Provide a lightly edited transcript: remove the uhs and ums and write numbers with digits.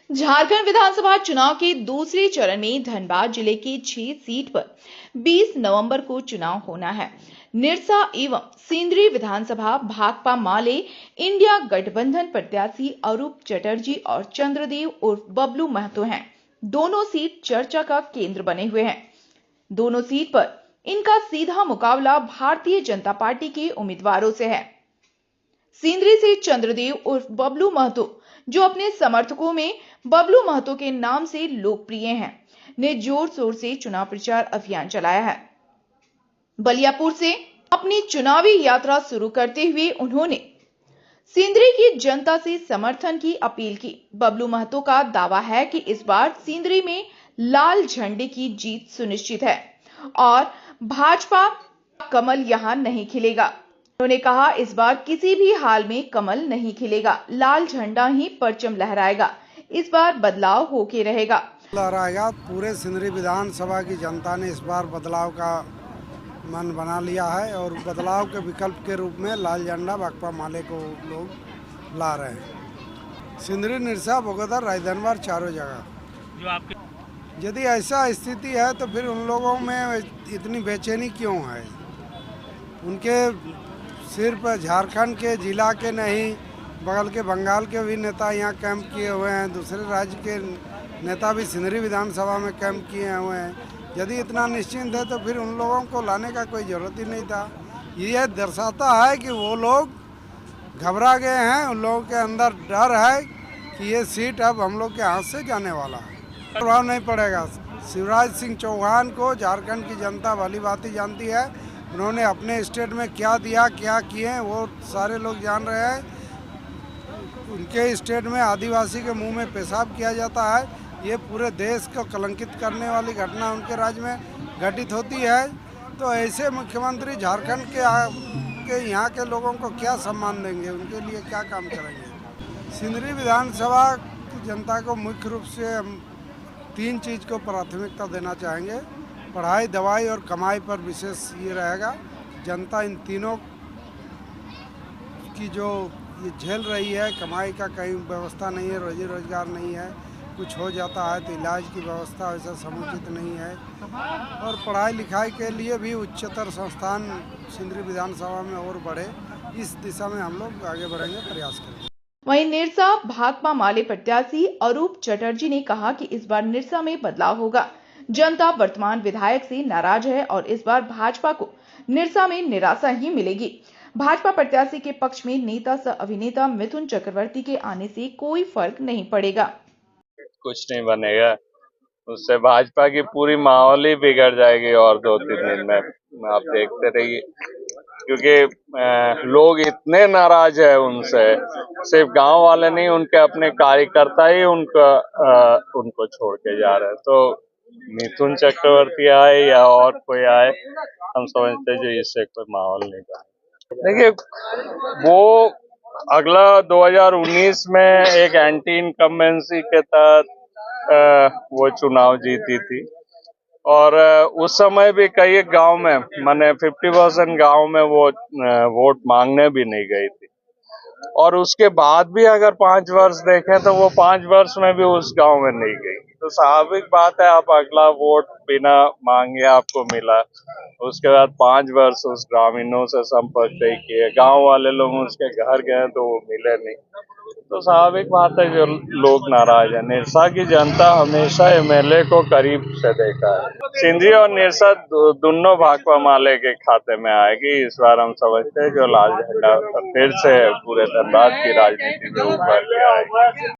झारखंड विधानसभा चुनाव के दूसरे चरण में धनबाद जिले की 6 सीट पर 20 नवंबर को चुनाव होना है। निरसा एवं सिंदरी विधानसभा भाकपा माले इंडिया गठबंधन प्रत्याशी अरूप चटर्जी और चंद्रदेव उर्फ बबलू महतो हैं। दोनों सीट चर्चा का केंद्र बने हुए हैं। दोनों सीट पर इनका सीधा मुकाबला भारतीय जनता पार्टी के उम्मीदवारों से है। सिंदरी से चंद्रदेव उर्फ बबलू महतो, जो अपने समर्थकों में बबलू महतो के नाम से लोकप्रिय हैं, ने जोर शोर से चुनाव प्रचार अभियान चलाया है। बलियापुर से अपनी चुनावी यात्रा शुरू करते हुए उन्होंने सिंदरी की जनता से समर्थन की अपील की। बबलू महतो का दावा है कि इस बार सिंदरी में लाल झंडे की जीत सुनिश्चित है और भाजपा कमल यहां नहीं खिलेगा। उन्होंने कहा, इस बार किसी भी हाल में कमल नहीं खिलेगा, लाल झंडा ही परचम लहराएगा। इस बार बदलाव होके रहेगा। लहराएगा। पूरे सिंदरी विधानसभा की जनता ने इस बार बदलाव का मन बना लिया है और बदलाव के विकल्प के रूप में लाल झंडा भाकपा माले को लोग ला रहे हैं। सिंदरी, निरसा, बगोदर, राजधनवार चारों जगह जो आपके यदि ऐसा स्थिति है तो फिर उन लोगों में इतनी बेचैनी क्यों है? उनके सिर्फ झारखंड के जिला के नहीं, बगल के बंगाल के भी नेता यहाँ कैंप किए हुए हैं। दूसरे राज्य के नेता भी सिंदरी विधानसभा में कैंप किए हुए हैं। यदि इतना निश्चिंत है तो फिर उन लोगों को लाने का कोई ज़रूरत ही नहीं था। ये दर्शाता है कि वो लोग घबरा गए हैं। उन लोगों के अंदर डर है कि ये सीट अब हम लोग के हाथ से जाने वाला है। प्रभाव नहीं पड़ेगा। शिवराज सिंह चौहान को झारखंड की जनता भली भांति जानती है। उन्होंने अपने स्टेट में क्या दिया, क्या किए, वो सारे लोग जान रहे हैं। उनके स्टेट में आदिवासी के मुंह में पेशाब किया जाता है। ये पूरे देश को कलंकित करने वाली घटना उनके राज्य में घटित होती है। तो ऐसे मुख्यमंत्री झारखंड के यहाँ के लोगों को क्या सम्मान देंगे, उनके लिए क्या काम करेंगे? सिंदरी विधानसभा की जनता को मुख्य रूप से हम 3 चीज़ को प्राथमिकता देना चाहेंगे। पढ़ाई, दवाई और कमाई पर विशेष ये रहेगा। जनता इन तीनों की जो ये झेल रही है, कमाई का कहीं व्यवस्था नहीं है, रोजी रोजगार नहीं है, कुछ हो जाता है तो इलाज की व्यवस्था वैसा समुचित नहीं है, और पढ़ाई लिखाई के लिए भी उच्चतर संस्थान सिंदरी विधानसभा में और बढ़े, इस दिशा में हम लोग आगे बढ़ेंगे, प्रयास करेंगे। वहीं निरसा भाकपा माले प्रत्याशी अरूप चटर्जी ने कहा कि इस बार निरसा में बदलाव होगा। जनता वर्तमान विधायक से नाराज है और इस बार भाजपा को निरसा में निराशा ही मिलेगी। भाजपा प्रत्याशी के पक्ष में नेता सह अभिनेता मिथुन चक्रवर्ती के आने से कोई फर्क नहीं पड़ेगा। कुछ नहीं बनेगा, उससे भाजपा की पूरी माहौल ही बिगड़ जाएगी और 2-3 दिन में, आप देखते रहिए। क्योंकि लोग इतने नाराज है उनसे, सिर्फ गांव वाले नहीं, उनके अपने कार्यकर्ता ही उनको छोड़ के जा रहे हैं। तो मिथुन चक्रवर्ती आए या और कोई आए, हम समझते हैं जो इससे कोई माहौल नहीं बना। देखिए, वो अगला 2019 में एक एंटी इनकम्बेंसी के तहत वो चुनाव जीती थी, और उस समय भी कई गांव में, माने 50% गांव में वो वोट मांगने भी नहीं गई थी। और उसके बाद भी अगर 5 वर्ष देखें तो वो 5 वर्ष में भी उस गांव में नहीं गई। तो स्वाभाविक बात है, आप अगला वोट बिना मांगे आपको मिला, उसके बाद 5 वर्ष उस ग्रामीणों से संपर्क नहीं किए, गांव वाले लोग उसके घर गए तो वो मिले नहीं। तो स्वाभाविक बात है जो लोग नाराज है। निरसा की जनता हमेशा एमएलए को करीब से देखा है। सिंदरी और निरसा दोनों भाकपा माले के खाते में आएगी। इस बार हम समझते हैं जो लाल झंडा फिर से पूरे धनबाद की राजनीति में उभर के आएगी।